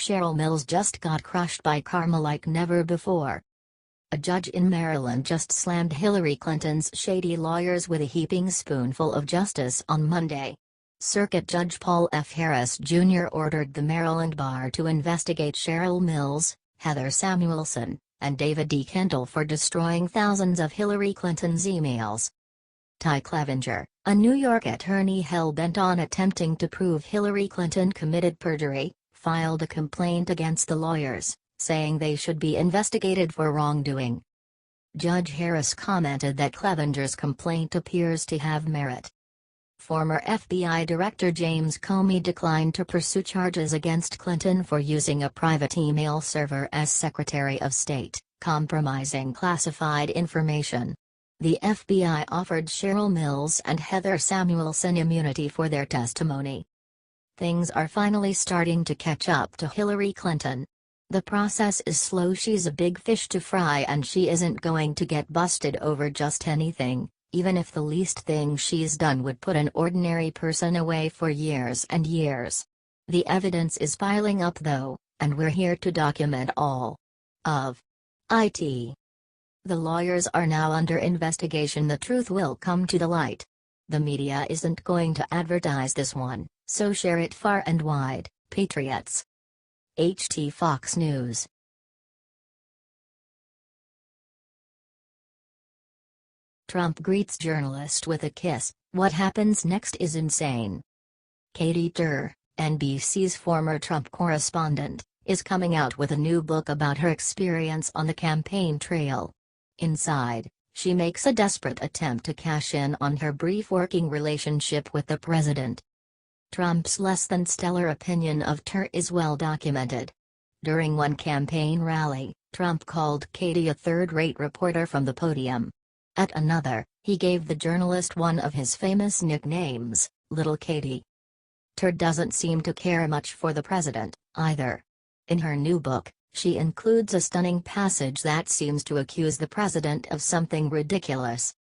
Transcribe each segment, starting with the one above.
Cheryl Mills just got crushed by karma like never before. A judge in Maryland just slammed Hillary Clinton's shady lawyers with a heaping spoonful of justice on Monday. Circuit Judge Paul F. Harris Jr. ordered the Maryland bar to investigate Cheryl Mills, Heather Samuelson, and David D. Kendall for destroying thousands of Hillary Clinton's emails. Ty Clevenger, a New York attorney hell-bent on attempting to prove Hillary Clinton committed perjury, filed a complaint against the lawyers, saying they should be investigated for wrongdoing. Judge Harris commented that Clevenger's complaint appears to have merit. Former FBI Director James Comey declined to pursue charges against Clinton for using a private email server as Secretary of State, compromising classified information. The FBI offered Cheryl Mills and Heather Samuelson immunity for their testimony. Things are finally starting to catch up to Hillary Clinton. The process is slow. She's a big fish to fry and she isn't going to get busted over just anything, even if the least thing she's done would put an ordinary person away for years and years. The evidence is piling up though, and we're here to document all of it. The lawyers are now under investigation. The truth will come to the light. The media isn't going to advertise this one, so share it far and wide, patriots. HT Fox News. Trump greets journalist with a kiss. What happens next is insane. Katie Tur, NBC's former Trump correspondent, is coming out with a new book about her experience on the campaign trail. Inside, she makes a desperate attempt to cash in on her brief working relationship with the president. Trump's less than stellar opinion of Tur is well documented. During one campaign rally, Trump called Katie a third-rate reporter from the podium. At another, he gave the journalist one of his famous nicknames, Little Katie. Tur doesn't seem to care much for the president, either. In her new book, she includes a stunning passage that seems to accuse the president of something ridiculous.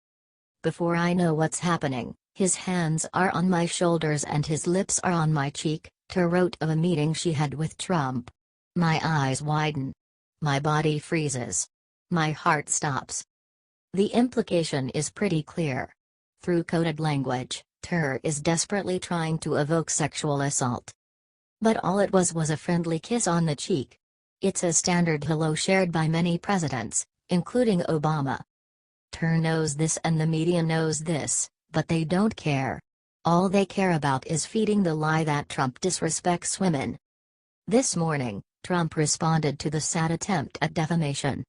Before I know what's happening, his hands are on my shoulders and his lips are on my cheek, Tur wrote of a meeting she had with Trump. My eyes widen. My body freezes. My heart stops. The implication is pretty clear. Through coded language, Tur is desperately trying to evoke sexual assault. But all it was a friendly kiss on the cheek. It's a standard hello shared by many presidents, including Obama. Tur knows this and the media knows this, but they don't care. All they care about is feeding the lie that Trump disrespects women. This morning, Trump responded to the sad attempt at defamation.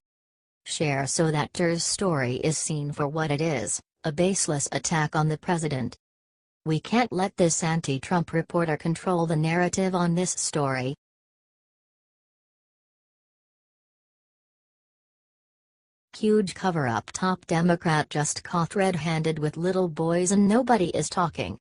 Share so that Tur's story is seen for what it is, a baseless attack on the president. We can't let this anti-Trump reporter control the narrative on this story. Huge cover-up. Top Democrat just caught red-handed with little boys and nobody is talking.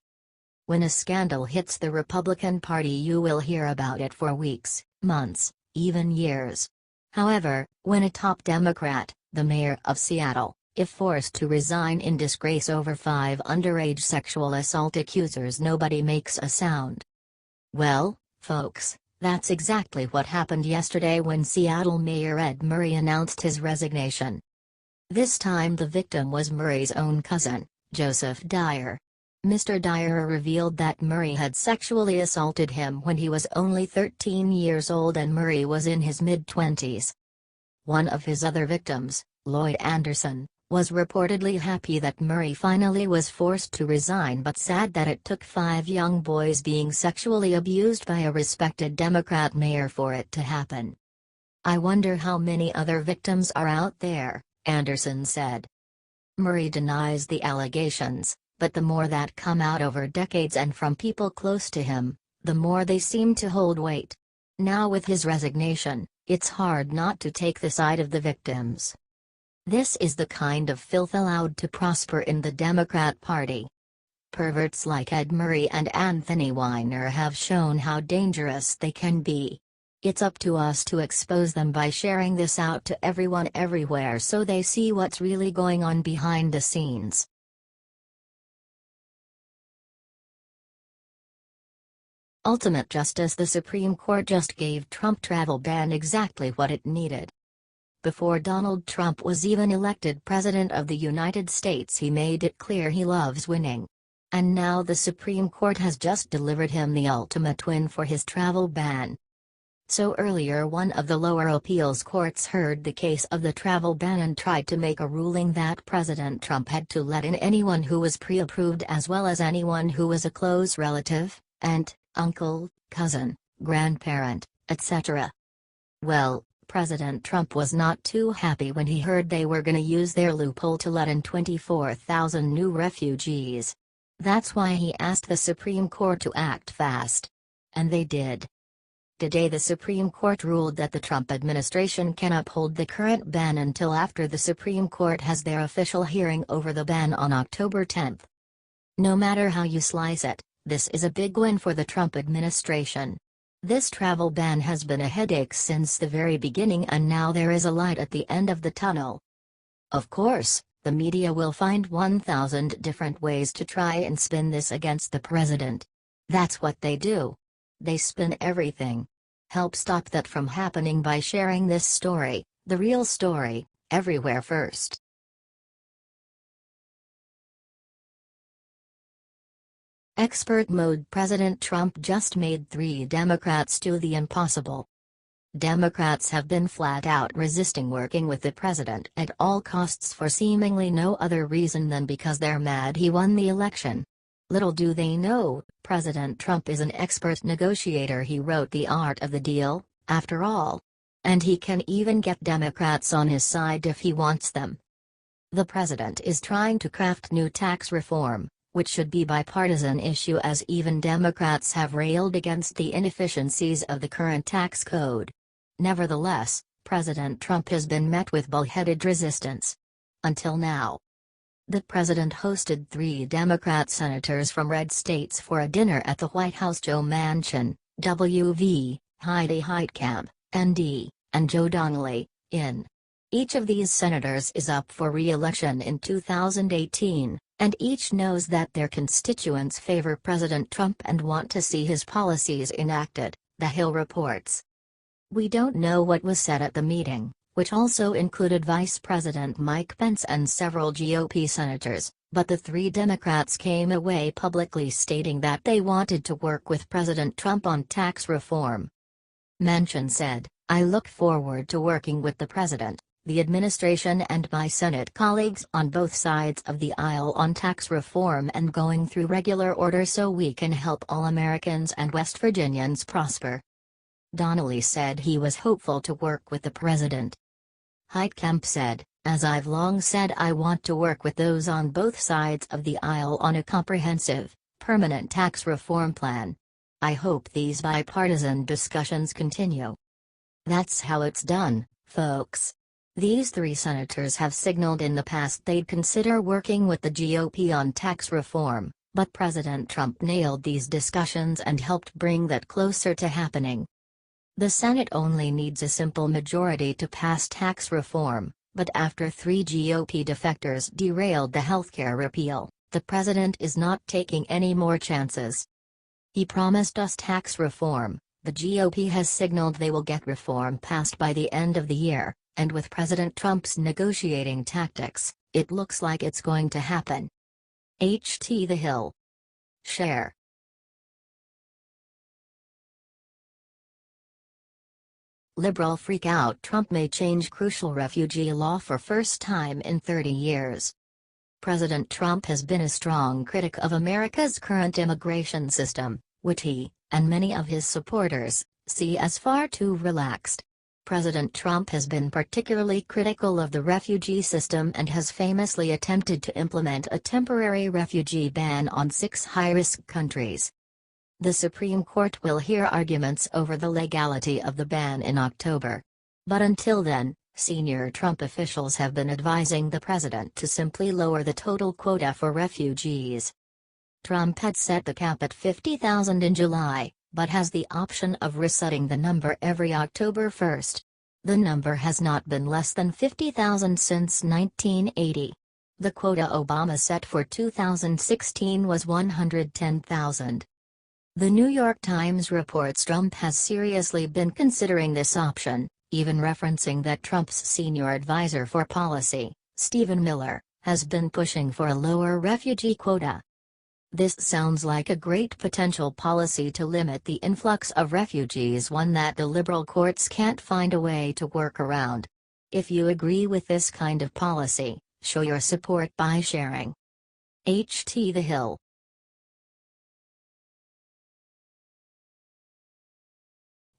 When a scandal hits the Republican Party, you will hear about it for weeks, months, even years. However, when a top Democrat, the mayor of Seattle, is forced to resign in disgrace over 5 underage sexual assault accusers, nobody makes a sound. Well, folks, that's exactly what happened yesterday when Seattle Mayor Ed Murray announced his resignation. This time the victim was Murray's own cousin, Joseph Dyer. Mr. Dyer revealed that Murray had sexually assaulted him when he was only 13 years old and Murray was in his mid-20s. One of his other victims, Lloyd Anderson, was reportedly happy that Murray finally was forced to resign but sad that it took 5 young boys being sexually abused by a respected Democrat mayor for it to happen. I wonder how many other victims are out there, Anderson said. Murray denies the allegations, but the more that come out over decades and from people close to him, the more they seem to hold weight. Now with his resignation, it's hard not to take the side of the victims. This is the kind of filth allowed to prosper in the Democrat Party. Perverts like Ed Murray and Anthony Weiner have shown how dangerous they can be. It's up to us to expose them by sharing this out to everyone everywhere so they see what's really going on behind the scenes. Ultimate justice. The Supreme Court just gave Trump travel ban exactly what it needed. Before Donald Trump was even elected President of the United States, he made it clear he loves winning. And now the Supreme Court has just delivered him the ultimate win for his travel ban. So earlier one of the lower appeals courts heard the case of the travel ban and tried to make a ruling that President Trump had to let in anyone who was pre-approved as well as anyone who was a close relative, aunt, uncle, cousin, grandparent, etc. Well, President Trump was not too happy when he heard they were gonna use their loophole to let in 24,000 new refugees. That's why he asked the Supreme Court to act fast. And they did. Today the Supreme Court ruled that the Trump administration can uphold the current ban until after the Supreme Court has their official hearing over the ban on October 10. No matter how you slice it, this is a big win for the Trump administration. This travel ban has been a headache since the very beginning, and now there is a light at the end of the tunnel. Of course, the media will find 1,000 different ways to try and spin this against the president. That's what they do. They spin everything. Help stop that from happening by sharing this story, the real story, everywhere first. Expert mode. President Trump just made 3 Democrats do the impossible. Democrats have been flat out resisting working with the president at all costs for seemingly no other reason than because they're mad he won the election. Little do they know, President Trump is an expert negotiator. He wrote The Art of the Deal, after all. And he can even get Democrats on his side if he wants them. The president is trying to craft new tax reform, which should be a bipartisan issue, as even Democrats have railed against the inefficiencies of the current tax code. Nevertheless, President Trump has been met with bullheaded resistance. Until now. The president hosted 3 Democrat senators from red states for a dinner at the White House: Joe Manchin, W.V., Heidi Heitkamp, ND, and Joe Donnelly, IN. Each of these senators is up for re-election in 2018, and each knows that their constituents favor President Trump and want to see his policies enacted, The Hill reports. We don't know what was said at the meeting, which also included Vice President Mike Pence and several GOP senators, but the 3 Democrats came away publicly stating that they wanted to work with President Trump on tax reform. Manchin said, "I look forward to working with the president, the administration and my Senate colleagues on both sides of the aisle on tax reform and going through regular order so we can help all Americans and West Virginians prosper." Donnelly said he was hopeful to work with the president. Heitkamp said, "As I've long said, I want to work with those on both sides of the aisle on a comprehensive, permanent tax reform plan. I hope these bipartisan discussions continue." That's how it's done, folks. These 3 senators have signaled in the past they'd consider working with the GOP on tax reform, but President Trump nailed these discussions and helped bring that closer to happening. The Senate only needs a simple majority to pass tax reform, but after 3 GOP defectors derailed the healthcare repeal, the president is not taking any more chances. He promised us tax reform. The GOP has signaled they will get reform passed by the end of the year, and with President Trump's negotiating tactics, it looks like it's going to happen. HT The Hill. Share. Liberal freak out: Trump may change crucial refugee law for first time in 30 years. President Trump has been a strong critic of America's current immigration system, which he, and many of his supporters, see as far too relaxed. President Trump has been particularly critical of the refugee system and has famously attempted to implement a temporary refugee ban on 6 high-risk countries. The Supreme Court will hear arguments over the legality of the ban in October. But until then, senior Trump officials have been advising the president to simply lower the total quota for refugees. Trump had set the cap at 50,000 in July, but has the option of resetting the number every October 1. The number has not been less than 50,000 since 1980. The quota Obama set for 2016 was 110,000. The New York Times reports Trump has seriously been considering this option, even referencing that Trump's senior advisor for policy, Stephen Miller, has been pushing for a lower refugee quota. This sounds like a great potential policy to limit the influx of refugees, one that the liberal courts can't find a way to work around. If you agree with this kind of policy, show your support by sharing. HT The Hill.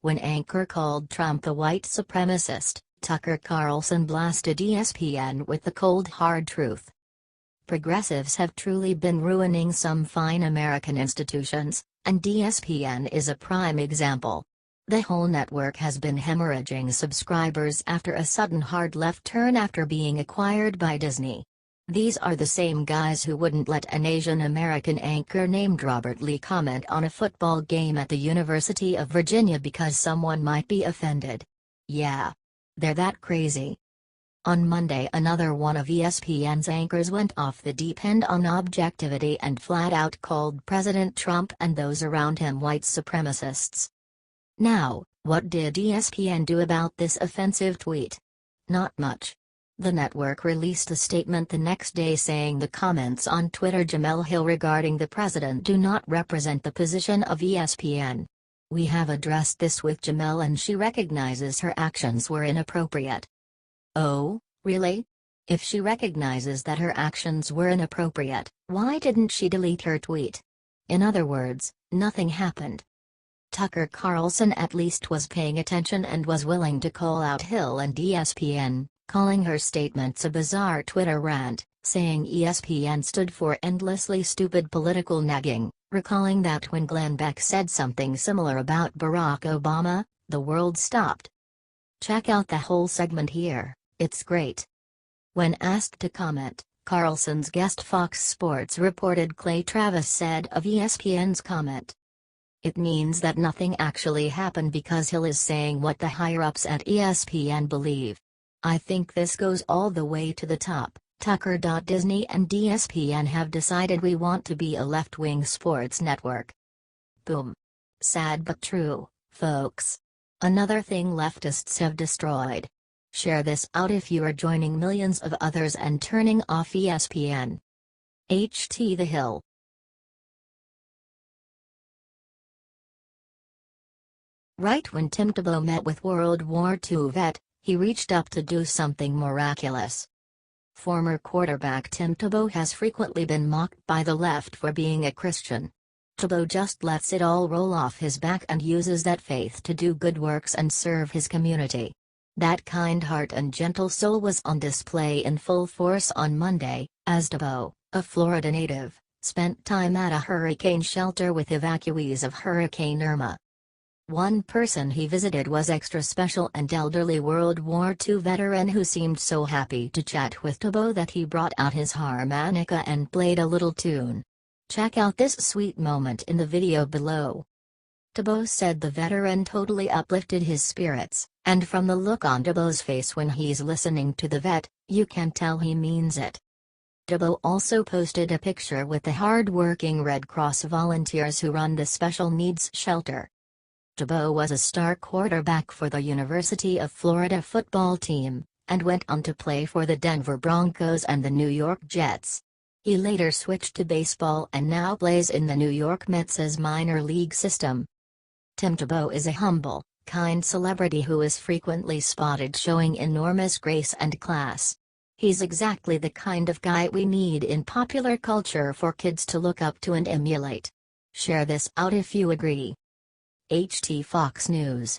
When anchor called Trump a white supremacist, Tucker Carlson blasted ESPN with the cold hard truth. Progressives have truly been ruining some fine American institutions, and ESPN is a prime example. The whole network has been hemorrhaging subscribers after a sudden hard left turn after being acquired by Disney. These are the same guys who wouldn't let an Asian American anchor named Robert Lee comment on a football game at the University of Virginia because someone might be offended. Yeah. They're that crazy. On Monday, another one of ESPN's anchors went off the deep end on objectivity and flat out called President Trump and those around him white supremacists. Now, what did ESPN do about this offensive tweet? Not much. The network released a statement the next day saying the comments on Twitter Jamel Hill regarding the president do not represent the position of ESPN. We have addressed this with Jamel and she recognizes her actions were inappropriate. Oh, really? If she recognizes that her actions were inappropriate, why didn't she delete her tweet? In other words, nothing happened. Tucker Carlson at least was paying attention and was willing to call out Hill and ESPN, calling her statements a bizarre Twitter rant, saying ESPN stood for endlessly stupid political nagging, recalling that when Glenn Beck said something similar about Barack Obama, the world stopped. Check out the whole segment here, it's great. When asked to comment, Carlson's guest Fox Sports reported Clay Travis said of ESPN's comment, "It means that nothing actually happened because Hill is saying what the higher-ups at ESPN believe. I think this goes all the way to the top. Tucker. Disney and ESPN have decided we want to be a left-wing sports network." Boom. Sad but true, folks. Another thing leftists have destroyed. Share this out if you are joining millions of others and turning off ESPN. HT The Hill. Right when Tim Tebow met with World War II vet, he reached up to do something miraculous. Former quarterback Tim Tebow has frequently been mocked by the left for being a Christian. Tebow just lets it all roll off his back and uses that faith to do good works and serve his community. That kind heart and gentle soul was on display in full force on Monday, as Tebow, a Florida native, spent time at a hurricane shelter with evacuees of Hurricane Irma. One person he visited was extra special and elderly World War II veteran who seemed so happy to chat with Tebow that he brought out his harmonica and played a little tune. Check out this sweet moment in the video below. Tebow said the veteran totally uplifted his spirits, and from the look on Tebow's face when he's listening to the vet, you can tell he means it. Tebow also posted a picture with the hard-working Red Cross volunteers who run the special needs shelter. Tebow was a star quarterback for the University of Florida football team, and went on to play for the Denver Broncos and the New York Jets. He later switched to baseball and now plays in the New York Mets' minor league system. Tim Tebow is a humble, kind celebrity who is frequently spotted showing enormous grace and class. He's exactly the kind of guy we need in popular culture for kids to look up to and emulate. Share this out if you agree. HT Fox News.